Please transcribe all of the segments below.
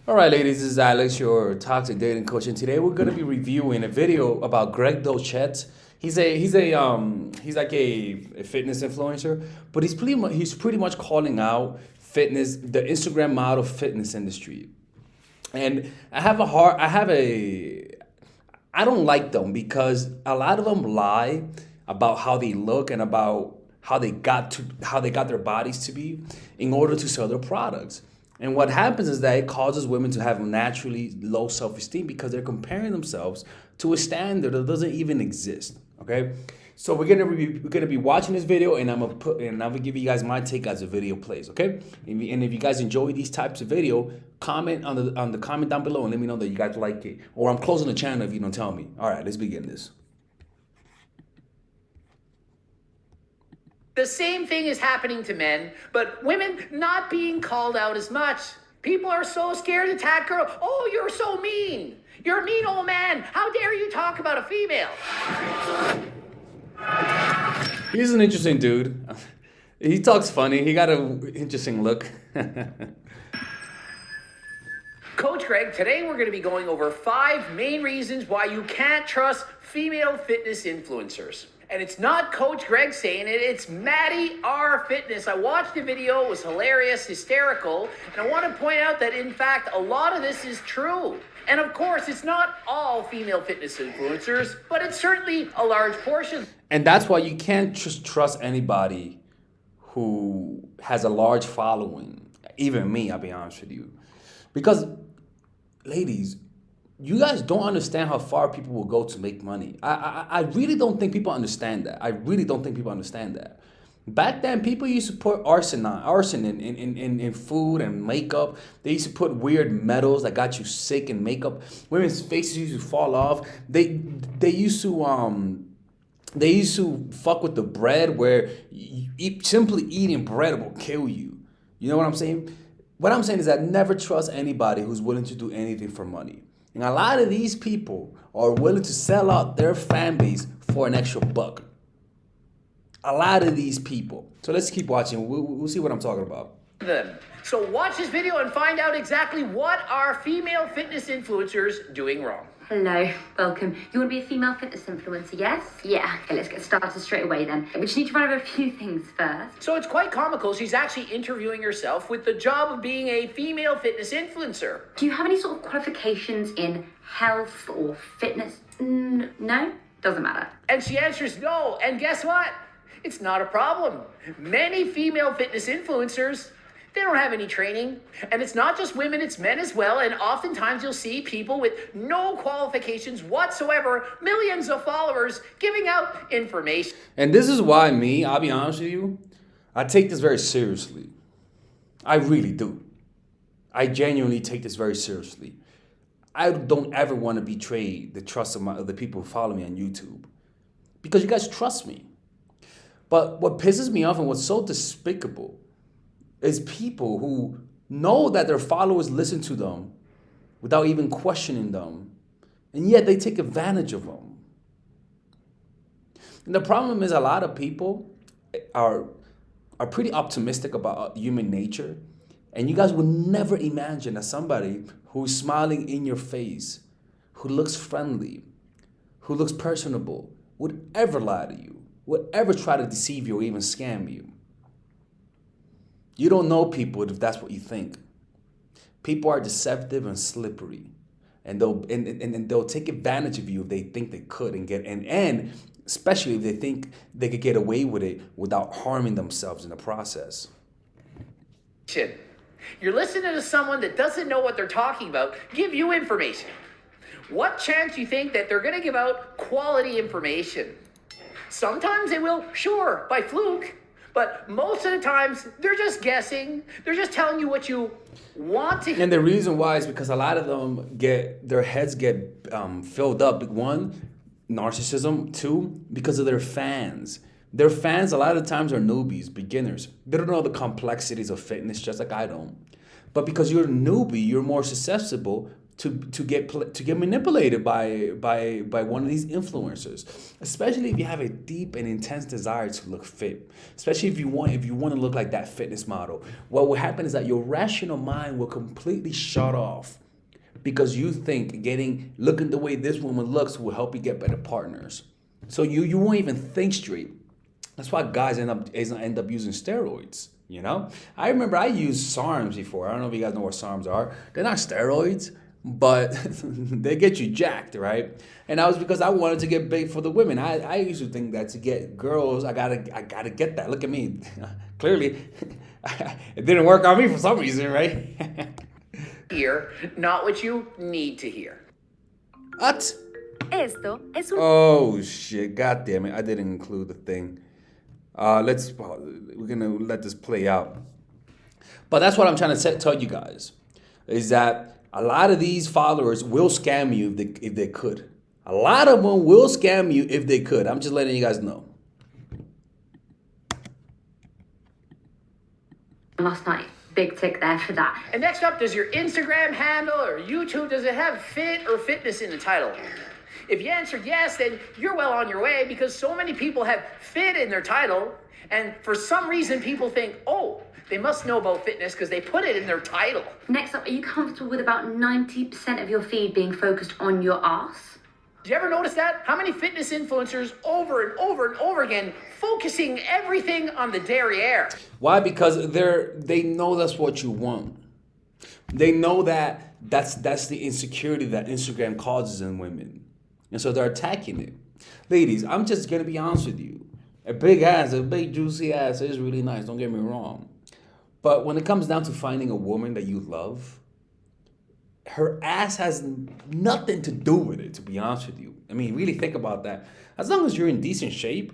All right, ladies, this is Alex, your toxic dating coach, and today we're gonna be reviewing a video about Greg Dolchet. He's like a fitness influencer, but he's pretty much calling out fitness, the Instagram model fitness industry. And I don't like them because a lot of them lie about how they look and about how they got their bodies to be in order to sell their products. And what happens is that it causes women to have naturally low self-esteem because they're comparing themselves to a standard that doesn't even exist. Okay? So we're gonna be watching this video, and I'm gonna give you guys my take as the video plays. Okay, and if you guys enjoy these types of video, comment on the comment down below and let me know that you guys like it. Or I'm closing the channel if you don't tell me. All right, let's begin this. The same thing is happening to men, but women not being called out as much. People are so scared to attack girls. Oh, you're so mean. You're a mean old man. How dare you talk about a female? He's an interesting dude. He talks funny. He got an interesting look. Coach Greg, today we're going to be going over 5 main reasons why you can't trust female fitness influencers. And it's not Coach Greg saying it, it's Maddie R Fitness. I watched the video, it was hilarious, hysterical, and I want to point out that in fact a lot of this is true. And of course, it's not all female fitness influencers, but it's certainly a large portion. And that's why you can't just trust anybody who has a large following. Even me, I'll be honest with you. Because, ladies, you guys don't understand how far people will go to make money. I really don't think people understand that. I really don't think people understand that. Back then, people used to put arson in food and makeup. They used to put weird metals that got you sick in makeup. Women's faces used to fall off. They used to fuck with the bread where simply eating bread will kill you. You know what I'm saying? What I'm saying is that never trust anybody who's willing to do anything for money. And a lot of these people are willing to sell out their fan base for an extra buck. A lot of these people. So let's keep watching. We'll see what I'm talking about. Them. So watch this video and find out exactly what are female fitness influencers doing wrong. Hello, welcome. You want to be a female fitness influencer, yes? Yeah, okay, let's get started straight away then. We just need to run over a few things first. So it's quite comical. She's actually interviewing herself with the job of being a female fitness influencer. Do you have any sort of qualifications in health or fitness? No? Doesn't matter. And she answers no. And guess what? It's not a problem. Many female fitness influencers, they don't have any training. And it's not just women, it's men as well. And oftentimes you'll see people with no qualifications whatsoever, millions of followers, giving out information. And this is why I'll be honest with you, I take this very seriously. I really do. I genuinely take this very seriously. I don't ever want to betray the trust of the people who follow me on YouTube. Because you guys trust me. But what pisses me off and what's so despicable is people who know that their followers listen to them without even questioning them, and yet they take advantage of them. And the problem is a lot of people are pretty optimistic about human nature, and you guys would never imagine that somebody who's smiling in your face, who looks friendly, who looks personable, would ever lie to you, would ever try to deceive you or even scam you. You don't know people if that's what you think. People are deceptive and slippery, and they'll take advantage of you if they think they could and especially if they think they could get away with it without harming themselves in the process. You're listening to someone that doesn't know what they're talking about give you information. What chance you think that they're going to give out quality information? Sometimes they will, sure, by fluke. But most of the times, they're just guessing. They're just telling you what you want to hear. And the reason why is because a lot of them their heads get filled up. One, narcissism. Two, because of their fans. Their fans a lot of times are newbies, beginners. They don't know the complexities of fitness just like I don't. But because you're a newbie, you're more susceptible to get manipulated by one of these influencers, especially if you have a deep and intense desire to look fit, especially if you want to look like that fitness model. What will happen is that your rational mind will completely shut off because you think looking the way this woman looks will help you get better partners. So you won't even think straight. That's why guys end up using steroids. You know, I remember I used SARMs before. I don't know if you guys know what SARMs are. They're not steroids, but they get you jacked, right? And that was because I wanted to get big for the women. I used to think that to get girls, I gotta get that. Look at me. Clearly, it didn't work on me for some reason, right? Hear, not what you need to hear. What? Esto es un... Oh shit! God damn it! I didn't include the thing. We're gonna let this play out. But that's what I'm trying to tell you guys, is that a lot of these followers will scam you if they could. A lot of them will scam you if they could. I'm just letting you guys know. Last night. Big tick there for that. And next up, does your Instagram handle or YouTube, does it have fit or fitness in the title? If you answered yes, then you're well on your way, because so many people have fit in their title, and for some reason people think, oh, they must know about fitness because they put it in their title. Next up, are you comfortable with about 90% of your feed being focused on your ass? Did you ever notice that? How many fitness influencers over and over and over again focusing everything on the derriere? Why? Because they know that's what you want. They know that that's the insecurity that Instagram causes in women. And so they're attacking it. Ladies, I'm just gonna be honest with you. A big juicy ass is really nice, don't get me wrong. But when it comes down to finding a woman that you love, her ass has nothing to do with it, to be honest with you. I mean, really think about that. As long as you're in decent shape,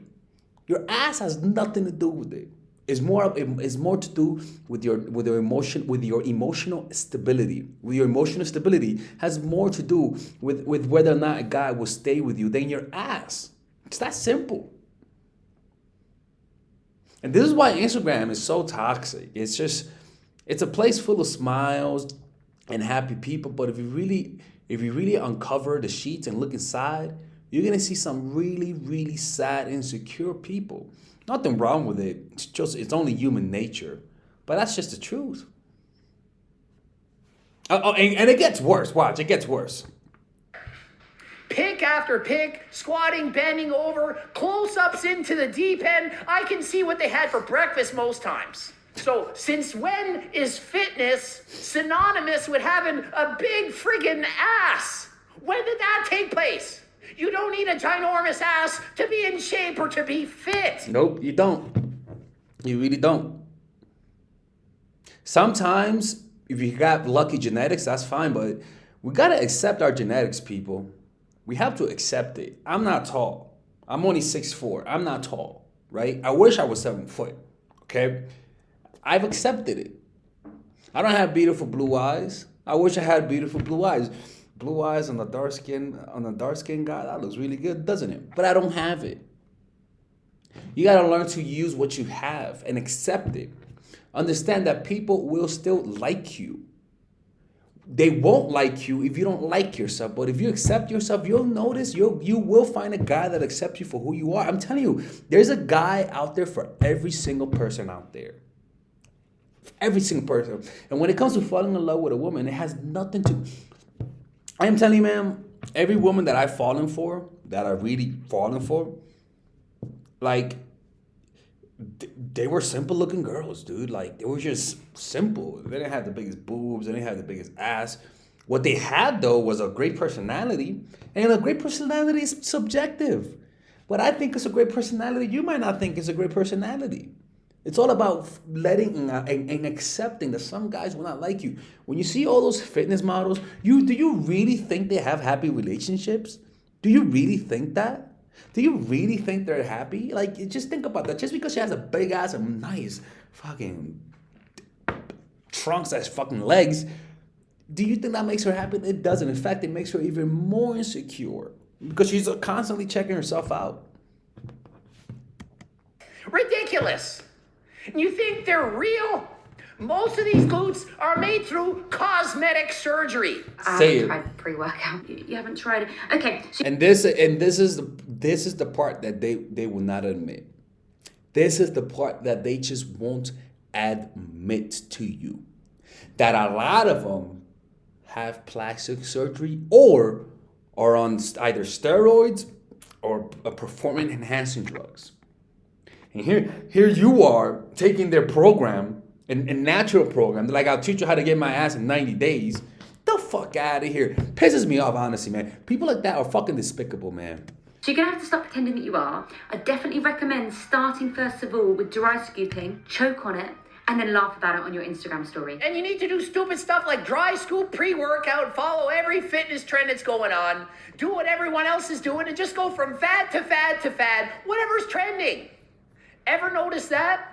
your ass has nothing to do with it. It's more to do with your emotional stability. With your emotional stability has more to do with whether or not a guy will stay with you than your ass. It's that simple. And this is why Instagram is so toxic. It's a place full of smiles and happy people, but if you really uncover the sheets and look inside, you're gonna see some really, really sad, insecure people. Nothing wrong with it. It's only human nature. But that's just the truth. And it gets worse. Watch, it gets worse. Pick after pick, squatting, bending over, close-ups into the deep end. I can see what they had for breakfast most times. So, since when is fitness synonymous with having a big friggin' ass? When did that take place? You don't need a ginormous ass to be in shape or to be fit. Nope, you don't. You really don't. Sometimes, if you got lucky genetics, that's fine, but we gotta accept our genetics, people. We have to accept it. I'm not tall. I'm only 6'4". I'm not tall, right? I wish I was 7 foot, okay? I've accepted it. I don't have beautiful blue eyes. I wish I had beautiful blue eyes. Blue eyes on the dark skin guy, that looks really good, doesn't it? But I don't have it. You gotta learn to use what you have and accept it. Understand that people will still like you. They won't like you if you don't like yourself. But if you accept yourself, you'll notice you will find a guy that accepts you for who you are. I'm telling you, there's a guy out there for every single person out there. Every single person. And when it comes to falling in love with a woman, it has nothing to... I am telling you, man, every woman that I've fallen for, that I've really fallen for, like, they were simple looking girls, dude. Like, they were just simple. They didn't have the biggest boobs. They didn't have the biggest ass. What they had, though, was a great personality. And a great personality is subjective. What I think is a great personality, you might not think is a great personality. It's all about letting and accepting that some guys will not like you. When you see all those fitness models, do you really think they have happy relationships? Do you really think that? Do you really think they're happy? Like, just think about that. Just because she has a big ass and nice fucking trunks as fucking legs, do you think that makes her happy? It doesn't. In fact, it makes her even more insecure because she's constantly checking herself out. Ridiculous. You think they're real? Most of these glutes are made through cosmetic surgery. I Say haven't it. tried pre-workout. You haven't tried it. Okay, so And this is the part that they will not admit. This is the part that they just won't admit to you. That a lot of them have plastic surgery or are on either steroids or performance enhancing drugs. And here you are taking their program, a natural program. They're like, I'll teach you how to get my ass in 90 days. The fuck out of here. Pisses me off, honestly, man. People like that are fucking despicable, man. you're going to have to stop pretending that you are. I definitely recommend starting first of all with dry scooping, choke on it, and then laugh about it on your Instagram story. And you need to do stupid stuff like dry scoop pre-workout, follow every fitness trend that's going on, do what everyone else is doing, and just go from fad to fad to fad, whatever's trending. Ever notice that?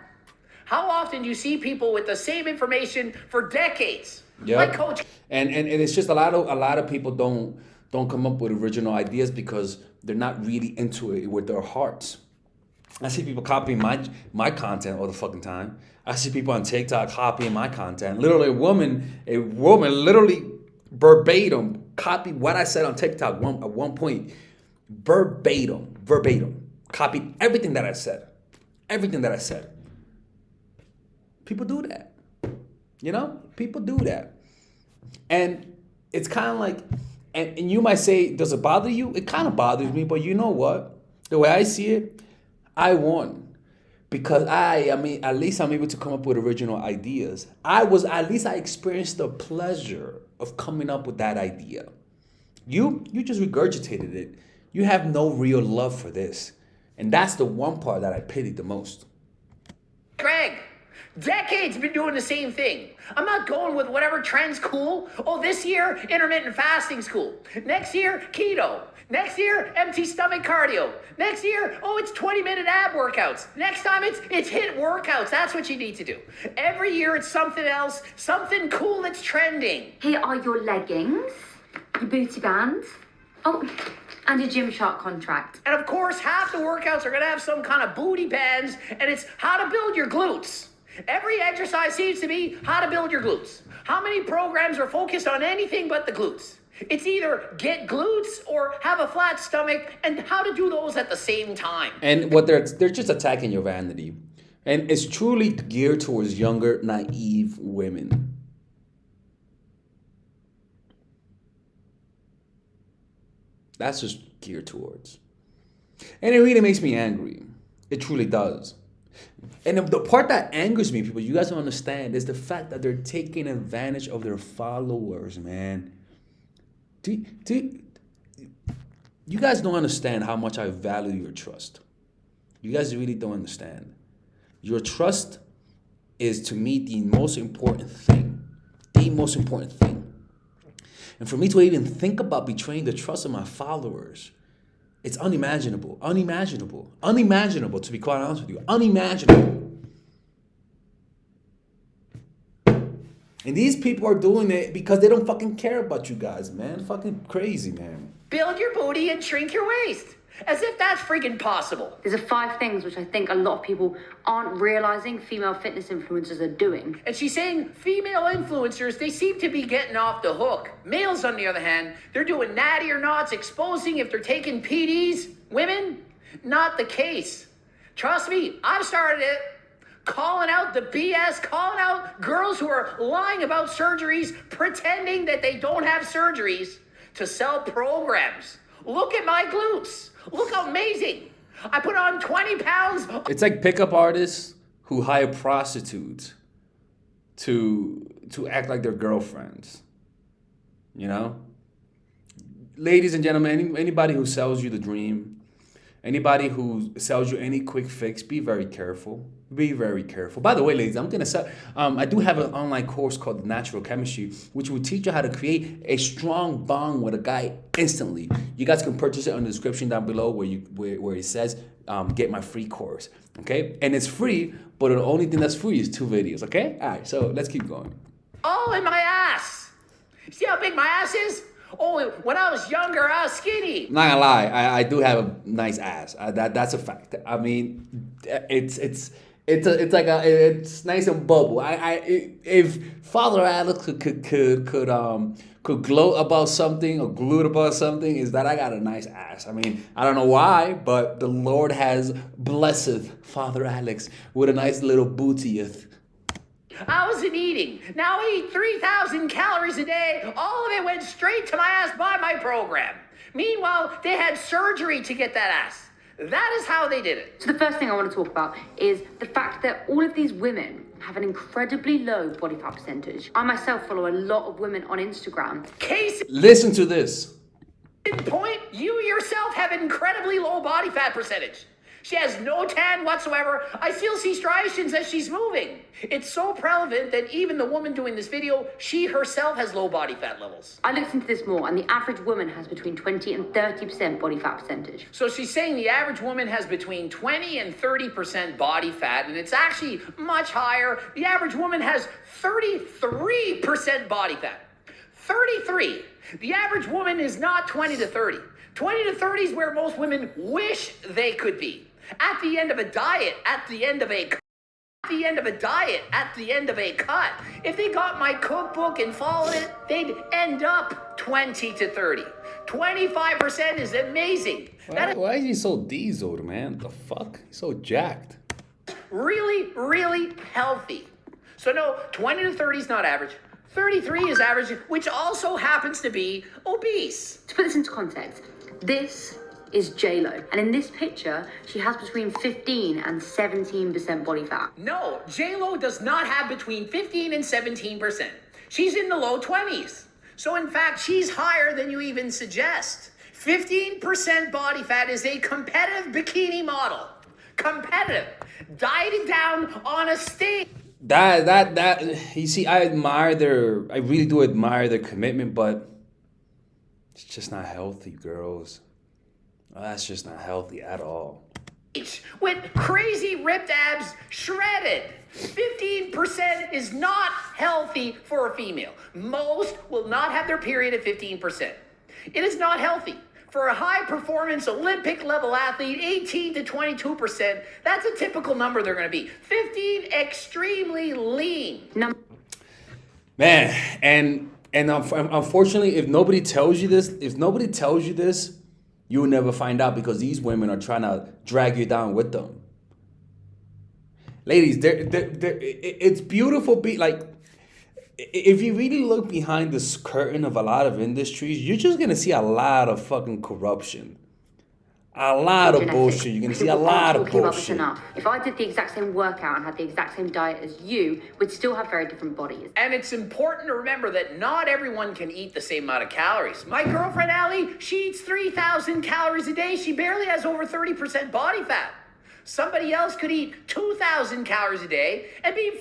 How often do you see people with the same information for decades? Yeah. Like Coach. And it's just a lot of people don't come up with original ideas because they're not really into it with their hearts. I see people copying my content all the fucking time. I see people on TikTok copying my content. Literally, a woman literally verbatim copied what I said on TikTok at one point. Verbatim. Copied everything that I said. Everything that I said. People do that. You know? People do that. And it's kind of like, and you might say, does it bother you? It kind of bothers me, but you know what? The way I see it, I won. Because I mean, at least I'm able to come up with original ideas. I experienced the pleasure of coming up with that idea. You just regurgitated it. You have no real love for this. And that's the one part that I pity the most. Greg, decades been doing the same thing. I'm not going with whatever trend's cool. Oh, this year, intermittent fasting's cool. Next year, keto. Next year, empty stomach cardio. Next year, oh, it's 20-minute ab workouts. Next time, it's HIIT workouts. That's what you need to do. Every year, it's something else, something cool that's trending. Here are your leggings, your booty bands, oh, and your Gymshark contract. And of course, half the workouts are gonna have some kind of booty bands, and it's how to build your glutes. Every exercise seems to be how to build your glutes. How many programs are focused on anything but the glutes? It's either get glutes or have a flat stomach, and how to do those at the same time. And what they're just attacking your vanity. And it's truly geared towards younger, naive women. That's just geared towards. And it really makes me angry. It truly does. And the part that angers me, people, you guys don't understand, is the fact that they're taking advantage of their followers, man. You guys don't understand how much I value your trust. You guys really don't understand. Your trust is, to me, the most important thing. The most important thing. And for me to even think about betraying the trust of my followers, it's unimaginable. Unimaginable, to be quite honest with you. Unimaginable. And these people are doing it because they don't fucking care about you guys, man. Fucking crazy, man. Build your booty and shrink your waist. As if that's freaking possible. These are 5 things which I think a lot of people aren't realizing female fitness influencers are doing. And she's saying female influencers, they seem to be getting off the hook. Males, on the other hand, they're doing natty or nots, exposing if they're taking PDs. Women, not the case. Trust me, I've started it. Calling out the BS, calling out girls who are lying about surgeries, pretending that they don't have surgeries to sell programs. Look at my glutes. Look how amazing. I put on 20 pounds. It's like pickup artists who hire prostitutes to act like their girlfriends. You know? Ladies and gentlemen, anybody who sells you the dream, anybody who sells you any quick fix, be very careful. Be very careful. By the way, ladies, I'm gonna sell. I do have an online course called The Natural Chemistry, which will teach you how to create a strong bond with a guy instantly. You guys can purchase it in the description down below where it says get my free course. Okay, and it's free, but the only thing that's free is 2 videos. Okay, all right. So let's keep going. All in my ass. See how big my ass is? Oh, when I was younger, I was skinny. Not gonna lie, I do have a nice ass. That's a fact. I mean, It's nice and bubble. If Father Alex could gloat about something or gloat about something, is that I got a nice ass. I mean, I don't know why, but the Lord has blessed Father Alex with a nice little bootieth. I wasn't eating. Now I eat 3,000 calories a day. All of it went straight to my ass by my program. Meanwhile, they had surgery to get that ass. That is how they did it. So the first thing I want to talk about is the fact that all of these women have an incredibly low body fat percentage. I myself follow a lot of women on Instagram. Case Listen to this. in point, you yourself have an incredibly low body fat percentage. She has no tan whatsoever. I still see striations as she's moving. It's so prevalent that even the woman doing this video, she herself has low body fat levels. I looked into this more, and the average woman has between 20 and 30% body fat percentage. So she's saying the average woman has between 20 and 30% body fat, and it's actually much higher. The average woman has 33% body fat. 33. The average woman is not 20 to 30. 20 to 30 is where most women wish they could be. At the end of a diet, at the end of a cut, if they got my cookbook and followed it, they'd end up 20 to 30. 25% is amazing. Why is he so dieseled, man? The fuck? He's so jacked. Really, really healthy. So no, 20 to 30 is not average. 33 is average, which also happens to be obese. To put this into context, this is J-Lo. And in this picture, she has between 15 and 17% body fat. No, J-Lo does not have between 15 and 17%. She's in the low 20s. So in fact, she's higher than you even suggest. 15% body fat is a competitive bikini model. Competitive. Dieting down on a stage. You see, I really do admire their commitment, but it's just not healthy, girls. That's just not healthy at all. With crazy ripped abs shredded. 15% is not healthy for a female. Most will not have their period at 15%. It is not healthy. For a high performance Olympic level athlete, 18 to 22%, that's a typical number they're going to be. 15, extremely lean. Man, and unfortunately, if nobody tells you this, you will never find out, because these women are trying to drag you down with them. Ladies, it's beautiful. If you really look behind this curtain of a lot of industries, you're just going to see a lot of fucking corruption. A lot of bullshit. You're going to see a lot of bullshit. If I did the exact same workout and had the exact same diet as you, we'd still have very different bodies. And it's important to remember that not everyone can eat the same amount of calories. My girlfriend, Allie, she eats 3,000 calories a day. She barely has over 30% body fat. Somebody else could eat 2,000 calories a day and be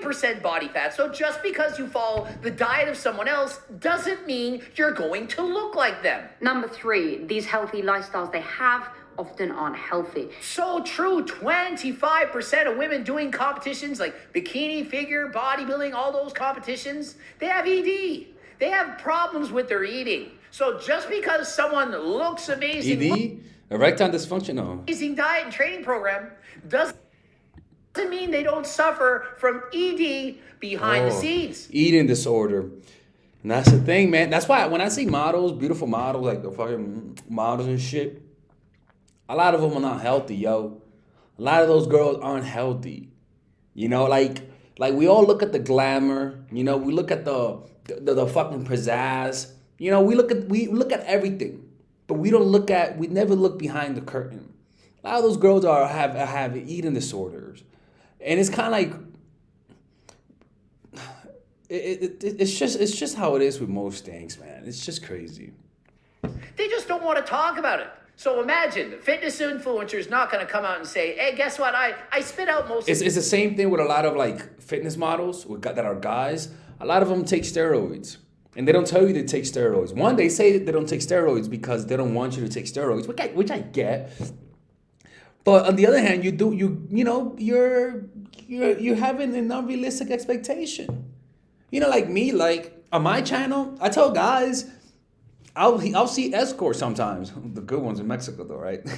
40% body fat. So just because you follow the diet of someone else doesn't mean you're going to look like them. Number 3, these healthy lifestyles they have often aren't healthy. So true. 25% of women doing competitions like bikini, figure, bodybuilding, all those competitions, they have ED. They have problems with their eating. So just because someone looks amazing... ED? Erectile dysfunction? No. Amazing diet and training program doesn't mean they don't suffer from ED behind the scenes. Eating disorder. And that's the thing, man. That's why when I see models, beautiful models, like the fucking models and shit, a lot of them are not healthy, yo. A lot of those girls aren't healthy. You know, like we all look at the glamour. You know, we look at the fucking pizzazz. You know, we look at everything. But we never look behind the curtain. A lot of those girls have eating disorders. And it's kind of like, it's just how it is with most things, man. It's just crazy. They just don't want to talk about it. So imagine, the fitness influencer's not going to come out and say, hey, guess what? I spit out most It's the same thing with a lot of like fitness models that are guys. A lot of them take steroids. And they don't tell you they take steroids. One, they say that they don't take steroids because they don't want you to take steroids, which I get. But on the other hand, you're having an unrealistic expectation. You know, like me, like on my channel, I tell guys, I'll see escorts sometimes. The good ones in Mexico, though, right?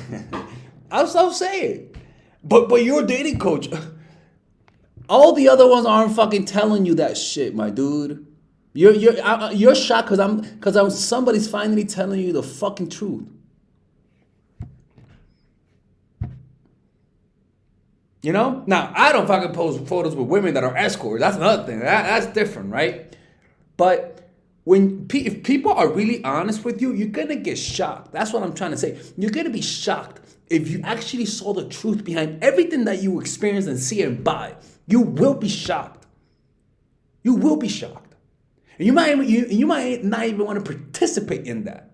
I'll say it. But you're a dating coach. All the other ones aren't fucking telling you that shit, my dude. You're shocked because I'm somebody's finally telling you the fucking truth. You know? Now, I don't fucking post photos with women that are escorts. That's another thing. That's different, right? But if people are really honest with you, you're going to get shocked. That's what I'm trying to say. You're going to be shocked if you actually saw the truth behind everything that you experience and see and buy. You will be shocked. You will be shocked. And you might not even want to participate in that.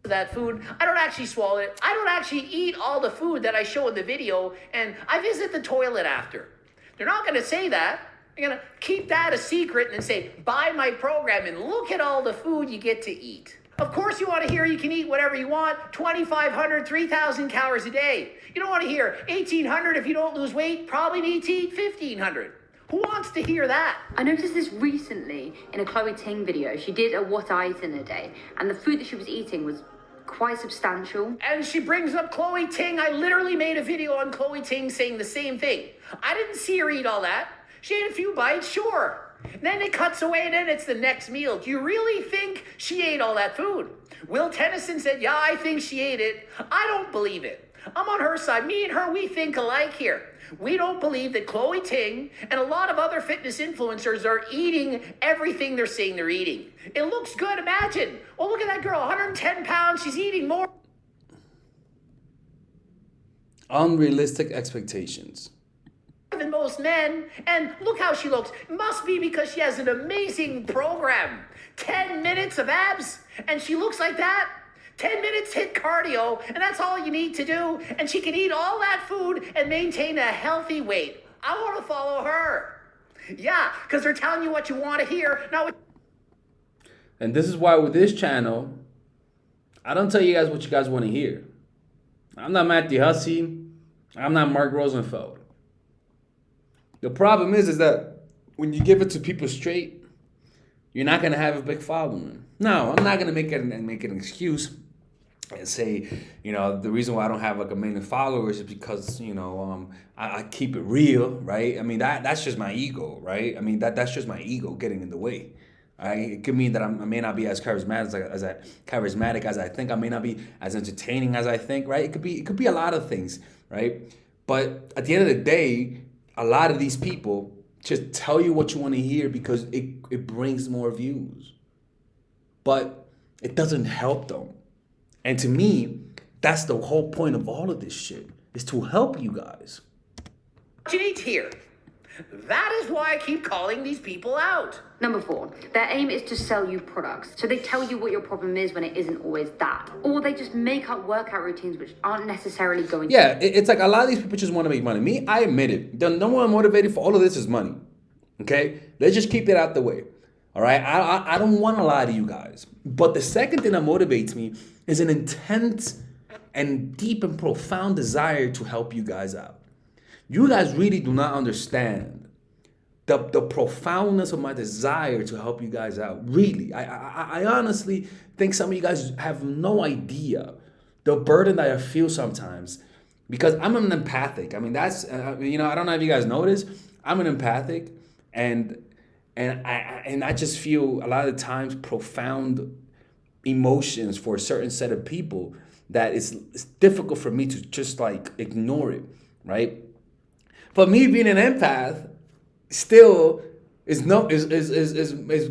That food, I don't actually swallow it. I don't actually eat all the food that I show in the video, and I visit the toilet after. They're not going to say that. They're going to keep that a secret and say, buy my program and look at all the food you get to eat. Of course you want to hear you can eat whatever you want, 2,500, 3,000 calories a day. You don't want to hear 1,800 if you don't lose weight, probably need to eat 1,500. Who wants to hear that? I noticed this recently in a Chloe Ting video. She did a what I eat in a day, and the food that she was eating was quite substantial. And she brings up Chloe Ting. I literally made a video on Chloe Ting saying the same thing. I didn't see her eat all that. She ate a few bites, sure. And then it cuts away and then it's the next meal. Do you really think she ate all that food? Will Tennyson said, yeah, I think she ate it. I don't believe it. I'm on her side. Me and her, we think alike here. We don't believe that Chloe Ting and a lot of other fitness influencers are eating everything they're saying they're eating. It looks good. Imagine. Oh, look at that girl, 110 pounds. She's eating more. Unrealistic expectations. Than most men, and look how she looks. It must be because she has an amazing program. 10 minutes of abs, and she looks like that. 10 minutes hit cardio, and that's all you need to do, and she can eat all that food and maintain a healthy weight. I want to follow her. Yeah, because they're telling you what you want to hear. Now, and this is why with this channel, I don't tell you guys what you guys want to hear. I'm not Matthew Hussey. I'm not Mark Rosenfeld. The problem is that when you give it to people straight, you're not going to have a big following. No, I'm not going to make it an excuse and say, you know, the reason why I don't have like 1 million followers is because, you know, I keep it real, right? I mean, that's just my ego, right? I mean, that's just my ego getting in the way. Right? It could mean that I may not be as charismatic as I think. I may not be as entertaining as I think, right? It could be a lot of things, right? But at the end of the day, a lot of these people just tell you what you want to hear because it brings more views. But it doesn't help them. And to me, that's the whole point of all of this shit, is to help you guys. what you need to hear. That is why I keep calling these people out. Number 4, their aim is to sell you products. So they tell you what your problem is when it isn't always that. Or they just make up workout routines which aren't necessarily going to... Yeah, it's like a lot of these people just want to make money. Me, I admit it. The number one motivated for all of this is money. Okay? Let's just keep it out the way. All right? I don't want to lie to you guys. But the second thing that motivates me is an intense and deep and profound desire to help you guys out. You guys really do not understand the profoundness of my desire to help you guys out. Really, I honestly think some of you guys have no idea the burden that I feel sometimes, because I'm an empathic. I mean, that's I don't know if you guys notice, I'm an empathic, and I just feel a lot of the times profound emotions for a certain set of people that it's difficult for me to just like ignore it, right? But me being an empath still is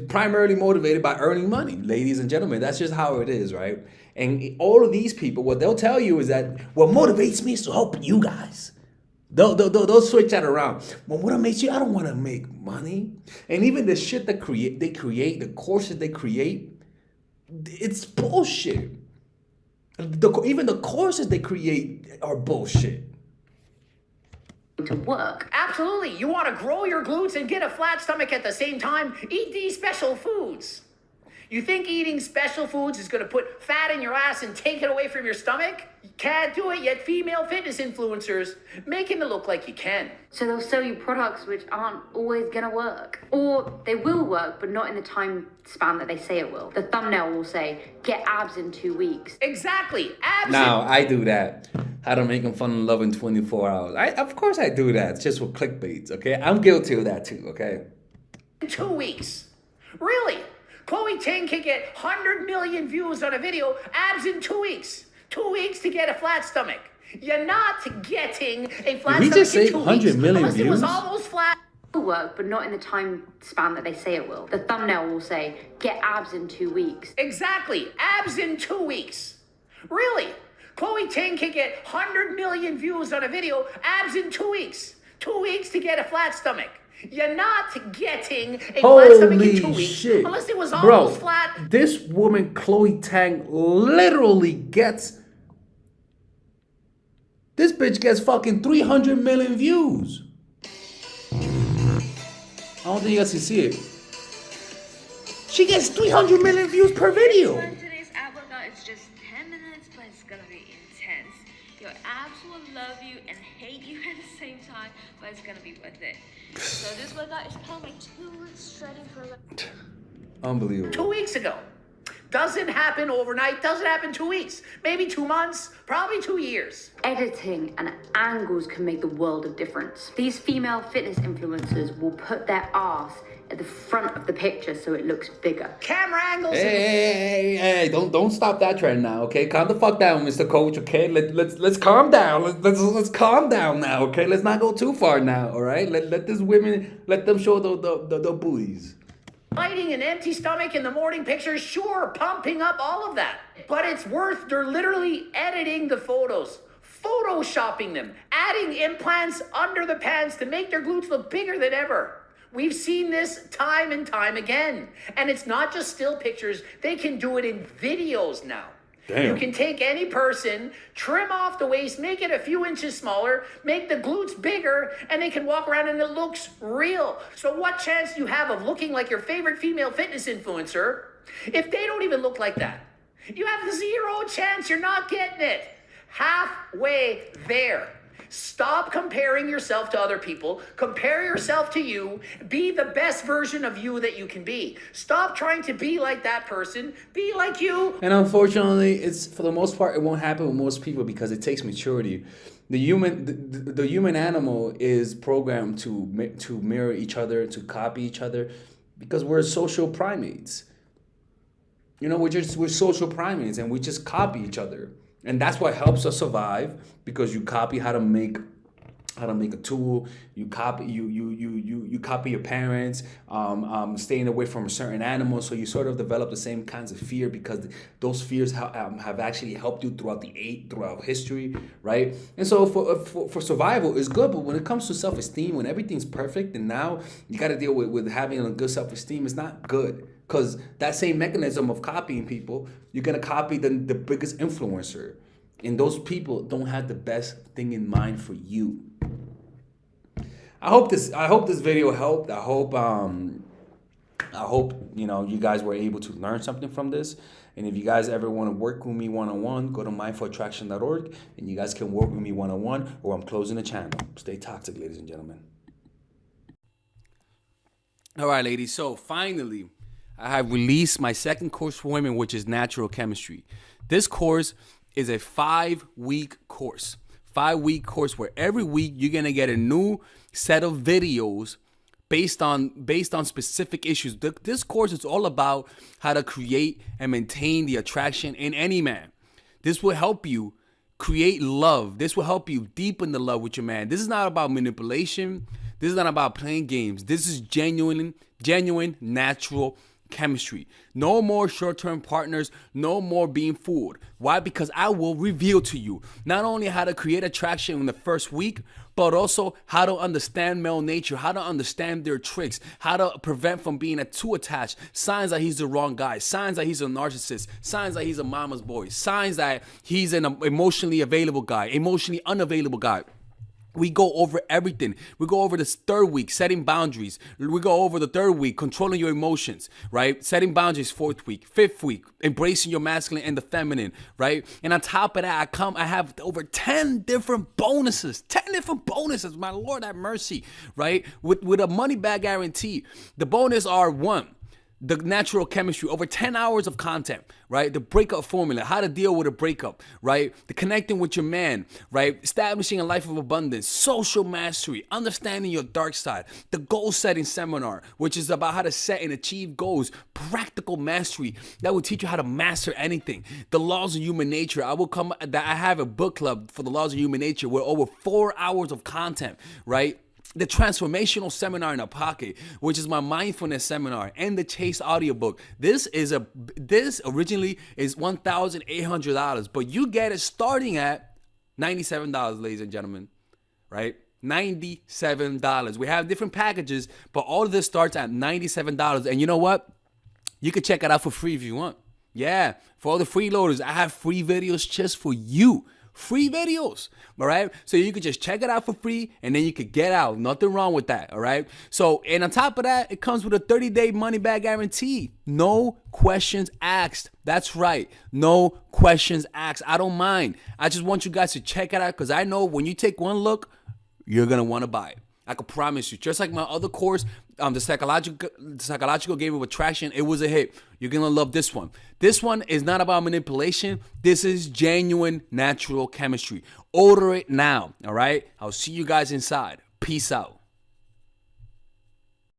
primarily motivated by earning money, ladies and gentlemen. That's just how it is, right? And all of these people, what they'll tell you is that what motivates me is to help you guys. They'll switch that around. Well, what makes you? I don't want to make money. And even the shit that they create, the courses they create, it's bullshit. Even the courses they create are bullshit. to work. Absolutely. You want to grow your glutes and get a flat stomach at the same time? Eat these special foods. You think eating special foods is going to put fat in your ass and take it away from your stomach? You can't do it, yet female fitness influencers making it look like you can. So they'll sell you products which aren't always going to work. Or they will work, but not in the time span that they say it will. The thumbnail will say, get abs in 2 weeks. Exactly. Abs. Now, I do that. how to make them fall in love in 24 hours. Of course I do that. It's just for clickbaits, okay? I'm guilty of that too, okay? 2 weeks. Really? Chloe Ting can get 100 million views on a video, abs in 2 weeks. 2 weeks to get a flat stomach. You're not getting a flat Did he stomach just say in 2 100 weeks, million unless it was views? almost flat. Will work, but not in the time span that they say it will. The thumbnail will say, get abs in 2 weeks. Exactly. Abs in 2 weeks. Really? Chloe Ting can get 100 million views on a video, abs in 2 weeks. 2 weeks to get a flat stomach. You're not getting a flat stomach in 2 Holy weeks, shit. unless it was Bro, almost flat. this woman, Chloe Tang, literally gets... This bitch gets fucking 300 million views. I don't think you guys can see it. She gets 300 million views per video. Today's ab workout is just 10 minutes, but it's gonna be intense. Your abs will love you and hate you at the same time, but it's gonna be worth it. So this workout is kind of like 2 weeks shredding for like... Unbelievable. 2 weeks ago. Doesn't happen overnight, doesn't happen 2 weeks, maybe 2 months, probably 2 years. Editing and angles can make the world of difference. These female fitness influencers will put their ass at the front of the picture so it looks bigger. Camera angles. Hey, don't stop that trend now, okay? Calm the fuck down, Mr. Coach, okay? Let's calm down. Let's calm down now, okay? Let's not go too far now, all right? Let these women, let them show the booties. Fighting an empty stomach in the morning pictures, sure, pumping up all of that. But it's worth, they're literally editing the photos, photoshopping them, adding implants under the pants to make their glutes look bigger than ever. We've seen this time and time again. And it's not just still pictures, they can do it in videos now. Damn. You can take any person, trim off the waist, make it a few inches smaller, make the glutes bigger, and they can walk around and it looks real. So what chance do you have of looking like your favorite female fitness influencer if they don't even look like that? You have 0 chance. You're not getting it. Halfway there. Stop comparing yourself to other people. Compare yourself to you. Be the best version of you that you can be. Stop trying to be like that person. Be like you. And unfortunately, it's for the most part, it won't happen with most people because it takes maturity. The human animal is programmed to mirror each other, to copy each other, because we're social primates. You know, we're social primates, and we just copy each other. And that's what helps us survive, because you copy how to make a tool. You copy you copy your parents, staying away from a certain animal. So you sort of develop the same kinds of fear, because those fears have actually helped you throughout history, right? And so for survival is good, but when it comes to self-esteem, when everything's perfect, and now you got to deal with having a good self-esteem, it's not good. Because that same mechanism of copying people, you're going to copy the biggest influencer. And those people don't have the best thing in mind for you. I hope this video helped. I hope you guys were able to learn something from this. And if you guys ever want to work with me one-on-one, go to mindfulattraction.org, and you guys can work with me one-on-one, or I'm closing the channel. Stay toxic, ladies and gentlemen. All right, ladies. So finally, I have released my second course for women, which is natural chemistry. This course is a 5-week course. 5-week course where every week you're gonna get a new set of videos based on specific issues. This course is all about how to create and maintain the attraction in any man. This will help you create love. This will help you deepen the love with your man. This is not about manipulation. This is not about playing games. This is genuine natural chemistry. No more short-term partners, no more being fooled. Why? Because I will reveal to you not only how to create attraction in the first week, but also how to understand male nature, how to understand their tricks, how to prevent from being too attached, signs that he's the wrong guy, signs that he's a narcissist, signs that he's a mama's boy, signs that he's an emotionally available guy, emotionally unavailable guy. We go over everything. We go over this 3rd week, setting boundaries. We go over the 3rd week, controlling your emotions, right? Setting boundaries, 4th week, 5th week, embracing your masculine and the feminine, right? And on top of that, I have over 10 different bonuses. 10 different bonuses. My Lord have mercy, right? With a money back guarantee. The bonus are 1, the natural chemistry, over 10 hours of content, right? The breakup formula, how to deal with a breakup, right? The connecting with your man, right? Establishing a life of abundance, social mastery, understanding your dark side, the goal setting seminar, which is about how to set and achieve goals, practical mastery that will teach you how to master anything, the laws of human nature. I have a book club for the laws of human nature with over 4 hours of content, right? The transformational seminar in a pocket, which is my mindfulness seminar, and the Chase audiobook. This originally is $1,800, but you get it starting at $97, ladies and gentlemen, right? $97. We have different packages, but all of this starts at $97. And you know what? You can check it out for free if you want. Yeah, for all the freeloaders, I have free videos just for you. Free videos, all right? So you could just check it out for free, and then you could get out. Nothing wrong with that, all right? So, and on top of that, it comes with a 30-day money-back guarantee. No questions asked. That's right. No questions asked. I don't mind. I just want you guys to check it out, because I know when you take one look, you're going to want to buy it. I can promise you. Just like my other course, the psychological game of attraction, it was a hit. You're going to love this one. This one is not about manipulation. This is genuine natural chemistry. Order it now, all right? I'll see you guys inside. Peace out.